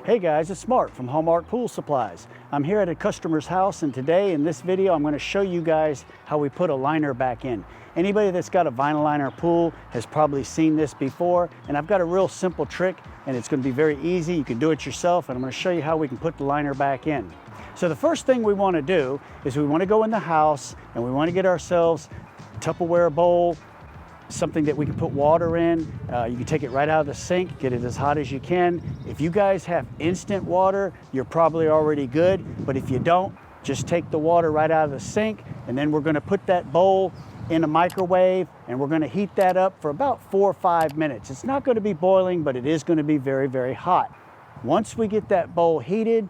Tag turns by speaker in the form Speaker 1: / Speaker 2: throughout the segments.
Speaker 1: Hey guys, it's Mark from Hallmark Pool Supplies. I'm here at a customer's house, and today in this video I'm going to show you guys how we put a liner back in. Anybody that's got a vinyl liner pool has probably seen this before, and I've got a real simple trick and it's going to be very easy. You can do it yourself, and I'm going to show you how we can put the liner back in. So the first thing we want to do is we want to go in the house and we want to get ourselves a Tupperware bowl, something that we can put water in. You can take it right out of the sink, get it as hot as you can. If you guys have instant water, you're probably already good, but if you don't, just take the water right out of the sink, and then we're going to put that bowl in a microwave and we're going to heat that up for about 4 or 5 minutes. It's not going to be boiling, but it is going to be very, very hot. Once we get that bowl heated,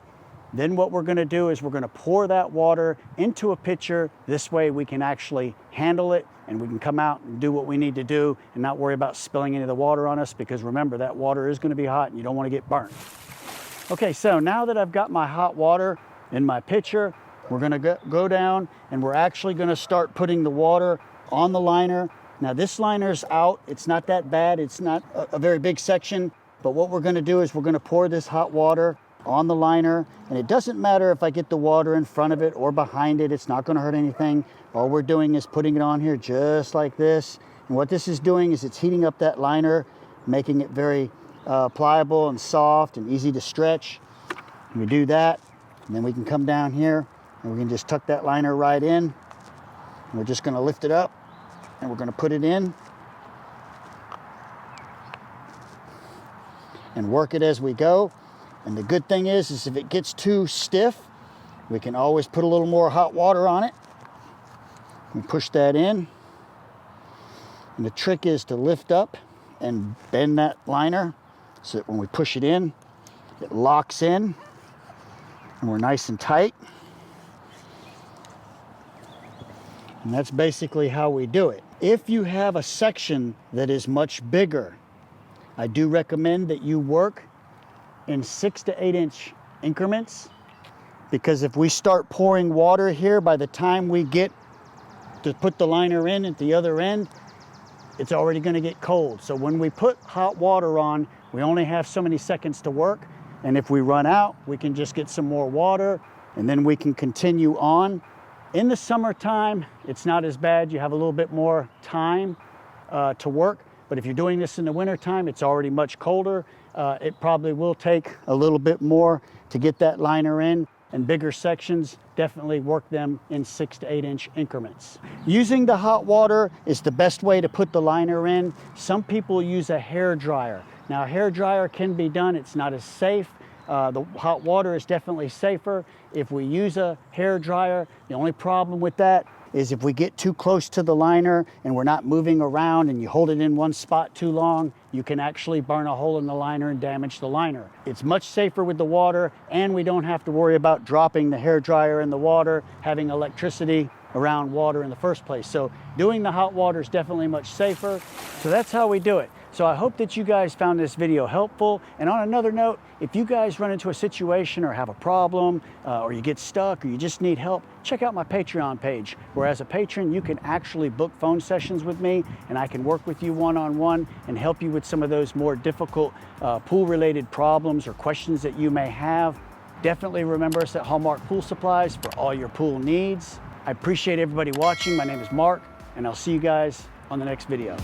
Speaker 1: then what we're going to do is we're going to pour that water into a pitcher. This way we can actually handle it and we can come out and do what we need to do and not worry about spilling any of the water on us, because remember, that water is going to be hot and you don't want to get burnt. Okay, so now that I've got my hot water in my pitcher, we're going to go down and we're actually going to start putting the water on the liner. Now this liner's out. It's not that bad. It's not a very big section, but what we're going to do is we're going to pour this hot water on the liner, and it doesn't matter if I get the water in front of it or behind it. It's not going to hurt anything. All we're doing is putting it on here just like this, and what this is doing is it's heating up that liner, making it very pliable and soft and easy to stretch. And we do that, and then we can come down here and we can just tuck that liner right in, and we're just going to lift it up and we're going to put it in and work it as we go. And the good thing is if it gets too stiff, we can always put a little more hot water on it. We push that in. And the trick is to lift up and bend that liner so that when we push it in, it locks in and we're nice and tight. And that's basically how we do it. If you have a section that is much bigger, I do recommend that you work in 6 to 8 inch increments, because if we start pouring water here, by the time we get to put the liner in at the other end, it's already going to get cold. So when we put hot water on, we only have so many seconds to work, and if we run out, we can just get some more water and then we can continue on. In the summertime, it's not as bad. You have a little bit more time to work. But if you're doing this in the wintertime, it's already much colder. It probably will take a little bit more to get that liner in, and bigger sections, definitely work them in 6 to 8 inch increments. Using the hot water is the best way to put the liner in. Some people use a hair dryer. Now a hair dryer can be done, it's not as safe. The hot water is definitely safer if we use a hair dryer. The only problem with that is if we get too close to the liner and we're not moving around and you hold it in one spot too long, you can actually burn a hole in the liner and damage the liner. It's much safer with the water, and we don't have to worry about dropping the hair dryer in the water, having electricity around water in the first place. So doing the hot water is definitely much safer. So that's how we do it. So I hope that you guys found this video helpful. And on another note, if you guys run into a situation or have a problem, or you get stuck, or you just need help, check out my Patreon page, where as a patron, you can actually book phone sessions with me, and I can work with you one-on-one and help you with some of those more difficult pool-related problems or questions that you may have. Definitely remember us at Hallmark Pool Supplies for all your pool needs. I appreciate everybody watching. My name is Mark, and I'll see you guys on the next video.